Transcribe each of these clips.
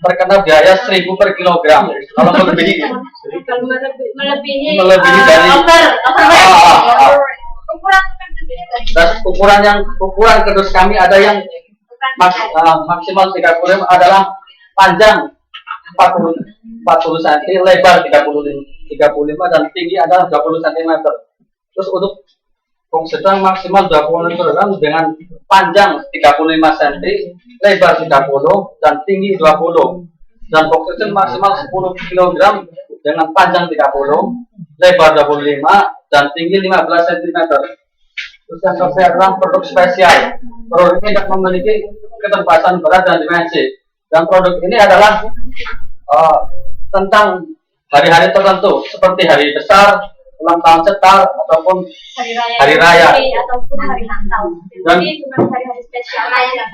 terkena biaya 1.000 per kilogram. Kalau melebihi dari ukuran kardus kami ada yang maksimal 30 adalah panjang 40 cm, lebar 35 dan tinggi adalah 20 cm. Terus untuk box sedang maksimal 20 kg dengan panjang 35 cm, lebar 30 dan tinggi 20. Dan box kecil maksimal 10 kg dengan panjang 30, lebar 25 dan tinggi 15 cm. Terus yang kedua adalah produk spesial. Produk ini tidak memiliki keterbatasan berat dan dimensi. Dan produk ini adalah tentang hari-hari tertentu seperti hari besar, ulang tahun cetar ataupun hari raya ataupun hari Natal. Jadi cuma hari-hari spesial aja.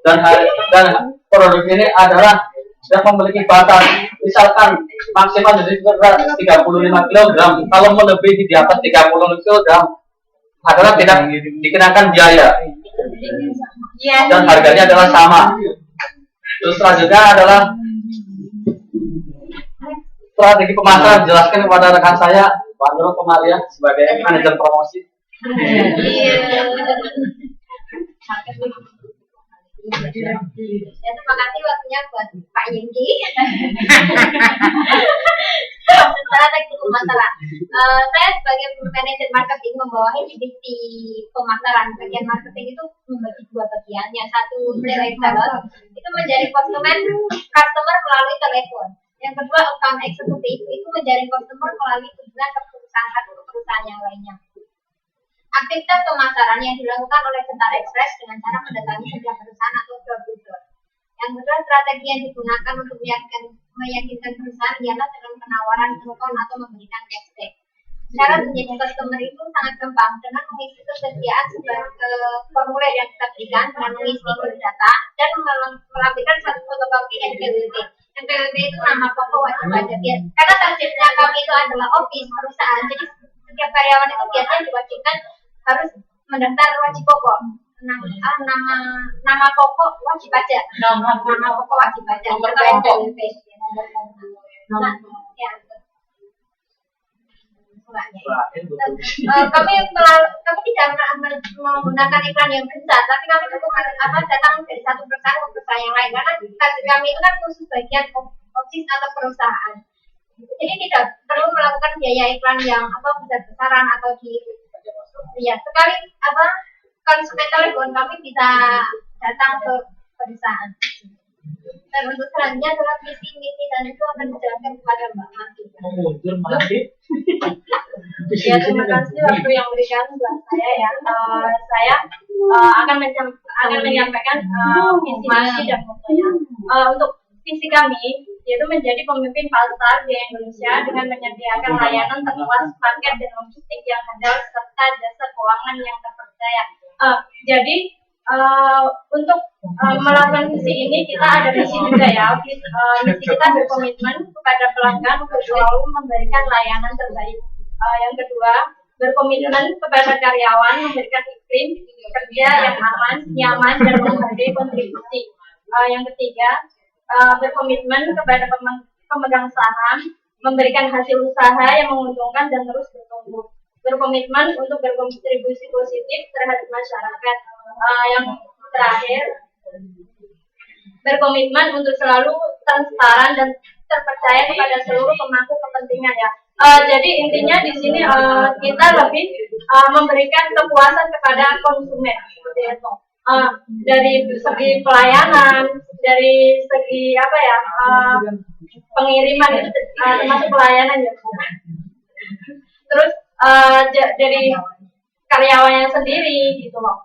Dan produk ini adalah yang memiliki batas, misalkan maksimal dari berat 35 kg. Kalau melebihi di atas 30 kg adalah tidak dikenakan biaya dan harganya adalah sama. Terus selanjutnya adalah strategi pemasaran. Jelaskan kepada rekan saya, Pak Nurul Kemaria sebagai manajer promosi. Ya, terima kasih waktunya buat Pak Yengki. Strategi pemasaran. Saya sebagai manajer marketing membawahi divisi pemasaran. Bagian marketing itu membagi dua bagian. Yang satu direct sales itu menjadi customer melalui telepon. Yang kedua account eksekutif itu menjadi customer melalui kunjungan ke perusahaan satu ke perusahaan yang lainnya. Aktivitas pemasaran yang dilakukan oleh Tentara Express dengan cara mendatangi setiap perusahaan atau door-to-door. Yang kedua, strategi yang digunakan untuk meyakinkan perusahaan ialah dengan penawaran diskon atau memberikan cashback. Cara menjadi customer itu sangat gampang dengan mengisi kesediaan formulir yang kita berikan dengan mengisi data dan melampirkan satu fotokopi NPWP. NPWP itu nama pokok wajib pajak. Karena targetnya kami itu adalah office perusahaan, jadi setiap karyawan itu biasanya diwajibkan harus mendaftar wajib pokok. Nama pokok wajib pajak. Nama pokok wajib pajak. NPWP. Kami tidak menggunakan iklan yang besar, tapi kami cukup datang dari satu perusahaan ke perusahaan yang lain karena target kami itu kan khusus bagian office atau perusahaan. Jadi tidak perlu melakukan biaya iklan yang besar-besaran atau sekali konsumen telepon kami bisa datang ke perusahaan. Dan untuk selanjutnya adalah misi dan itu akan dijelaskan kepada Mbak Maki. Ya, terima kasih waktu yang berikan buat saya ya. Saya akan menyampaikan visi dan motonya. Untuk visi kami yaitu menjadi pemimpin pasar di Indonesia dengan menyediakan layanan terluas paket dan logistik yang handal serta jasa keuangan yang terpercaya. Jadi untuk melakukan misi ini kita ada misi juga ya. Misi kita berkomitmen kepada pelanggan untuk selalu memberikan layanan terbaik. Yang kedua, berkomitmen kepada karyawan memberikan iklim kerja yang aman, nyaman dan menghargai kontribusi. Yang ketiga, berkomitmen kepada pemegang saham memberikan hasil usaha yang menguntungkan dan terus bertumbuh. Berkomitmen untuk berkontribusi positif terhadap masyarakat. Yang terakhir, berkomitmen untuk selalu transparan dan terpercaya kepada seluruh pemangku kepentingan ya. Jadi intinya di sini kita lebih memberikan kepuasan kepada konsumen seperti itu. Dari segi pelayanan, dari segi pengiriman itu termasuk pelayanan ya. Terus dari karyawannya sendiri gitu loh.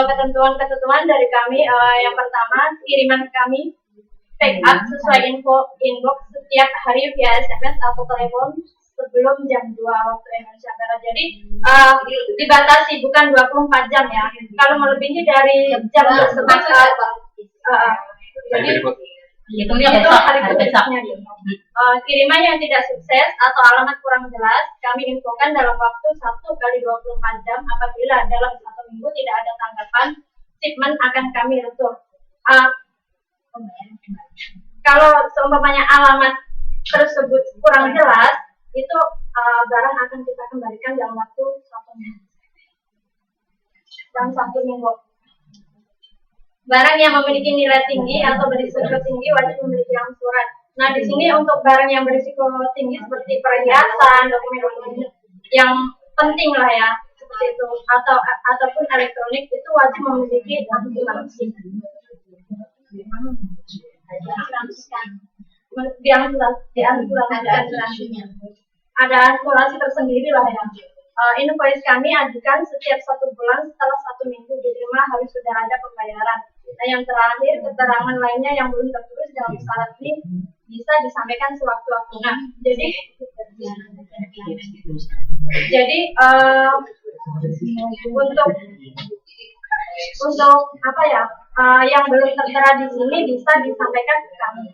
Ketentuan dari kami yang pertama, kiriman kami pick up sesuai info inbox setiap hari via SMS atau telepon sebelum jam 2 waktu Indonesia Barat. Jadi dibatasi bukan 24 jam ya. Kalau melebihi dari jam tersebut jadi Hitungnya Itu besok, hari hari besok. berikutnya gitu. Kiriman yang tidak sukses atau alamat kurang jelas, kami infokan dalam waktu 1 kali 24 jam. Apabila dalam 1 minggu tidak ada tanggapan, shipment akan kami retur. Kalau seumpamanya alamat tersebut kurang jelas, itu barang akan kita kembalikan dalam waktu 1 minggu. Dalam 1 minggu. Barang yang memiliki nilai tinggi atau berisiko tinggi wajib memiliki angsuran. Nah, di sini untuk barang yang berisiko tinggi seperti perhiasan, dokumen-dokumen yang penting lah ya, seperti itu, ataupun elektronik itu wajib memiliki angsuran. Ada asuransi tersendiri lah ya. Invoice kami ajukan setiap 1 bulan setelah 1 minggu diterima harus sudah ada pembayaran. Nah, yang terakhir, keterangan lainnya yang belum tertulis dalam syarat ini bisa disampaikan sewaktu-waktu. Nah, jadi untuk apa ya, yang belum tertera di sini bisa disampaikan ke kami.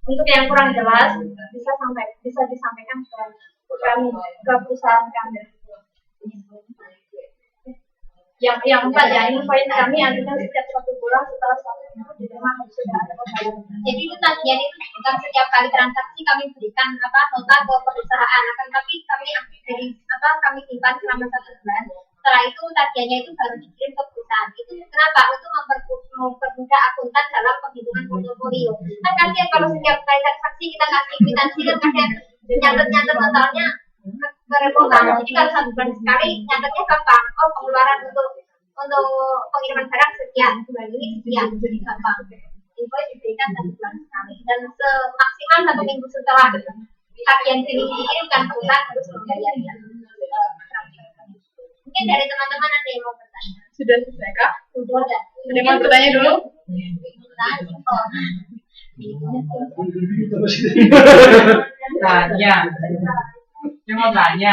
Untuk yang kurang jelas bisa disampaikan ke kami, ke perusahaan kami. Yang 4 ya, invoice kami ajukan setiap 1 bulan setelah 1 minggu diterima harus sudah ada pembayaran. Jadi itu tadi bukan setiap kali transaksi kami berikan nota ke perusahaan, akan tapi kami simpan selama 1 bulan. Setelah itu tagihannya itu baru dikirim ke perusahaan. Itu kenapa? Untuk mempermudah akuntan dalam penghitungan portofolio. Kan kasihan kalau setiap kali transaksi kita kasih kwitansi kan kasihan nyatet totalnya kerepotan. Jadi kalau 1 bulan sekali nyatetnya gampang. Oh, pengeluaran untuk pengiriman barang sekian, bulan ini sekian, jadi gampang. Invoice diberikan 1 bulan sekali dan semaksimal 1 minggu setelah tagihan dikirimkan perusahaan harus membayarnya. Mungkin dari teman-teman ada yang mau bertanya. Sudah selesai kah? Sudah. Ada yang mau bertanya dulu? Tanya, saya mau tanya,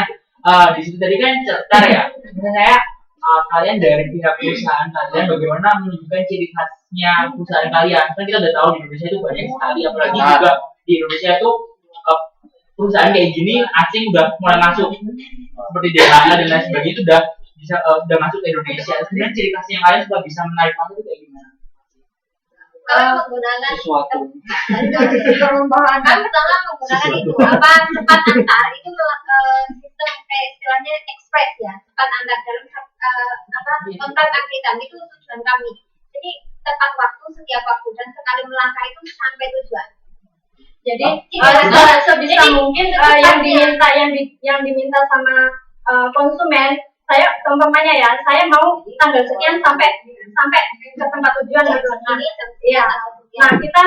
di situ tadi kan cerita ya, saya kalian dari pihak perusahaan kalian bagaimana menunjukkan ciri khasnya perusahaan kalian? Kan kita udah tahu di Indonesia itu banyak sekali, apalagi juga di Indonesia itu perusahaan kayak gini asing udah mulai masuk, seperti DHL dan lain sebagainya itu udah masuk ke Indonesia. Sebenarnya ciri khasnya yang kalian sudah bisa menarik masuk itu kayak gimana? Menggunakan Sesuatu. perubahan pertama menggunakan itu cepat antar itu sistem kayak istilahnya ekspres ya, cepat antar dalam kontak angkutan itu tujuan kami. Jadi tepat waktu setiap waktu dan sekali melangkah itu sampai tujuan. Jadi sebisa mungkin yang diminta sama konsumen, saya umpamanya ya, saya mau tanggal sekian sampai ke tempat tujuan gitu. Iya. Nah, kita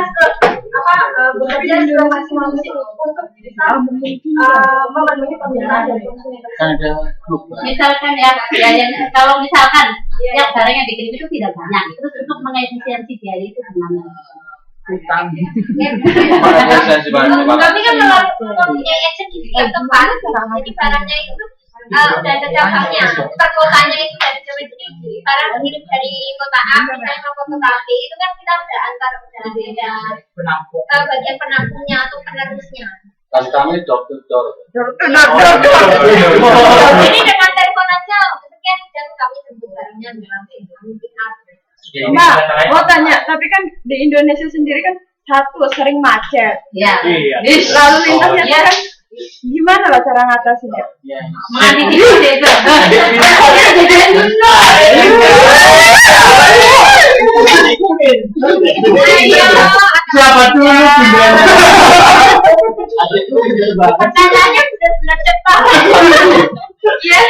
bekerja semaksimal mungkin untuk bisa memenuhi permintaan dari konsumen. Ada klub. Misalkan ya, kalau misalkan yang barang yang dikirim itu tidak banyak, terus untuk mengefisiensi biaya itu gimana? Utang. Kami kan mempunyai action di setiap tempat, jadi barangnya itu udah ada cabangnya, per kotanya itu dari barang dikirim dari kota A misalnya ke kota B itu kan kita udah ada Penampung. bagian penampungnya atau penerusnya. Pas kami door to door. Jadi dengan telepon aja sekian jam kami jemput barangnya dalam kami pick up. Mbak, mau tanya, tapi kan di Indonesia sendiri kan sering macet. Ya. Lalu lintasnya kan gimana lah cara ngatasinnya? Mengantisipasi itu. Selamat dulu, Pertanyaannya benar-benar cepat. Iya.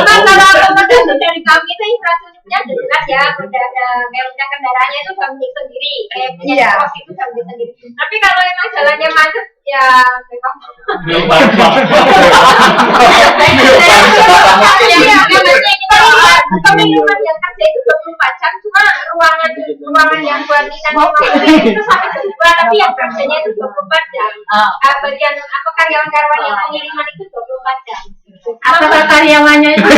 Kalau rekomendasi dari kami itu infrastrukturnya udah jelas ya, udah ada kayak kendaraannya itu udah milik sendiri, kayak punya pos itu udah milik sendiri. Tapi kalau emang jalannya macet ya memang. Pengiriman yang kerja itu 24 jam, cuma ruangan yang buat kita itu sampai sebulan, tapi yang kerjanya itu 24 jam. Bagian karyawan-karyawan yang pengiriman itu 24 jam. Apa karyawannya itu?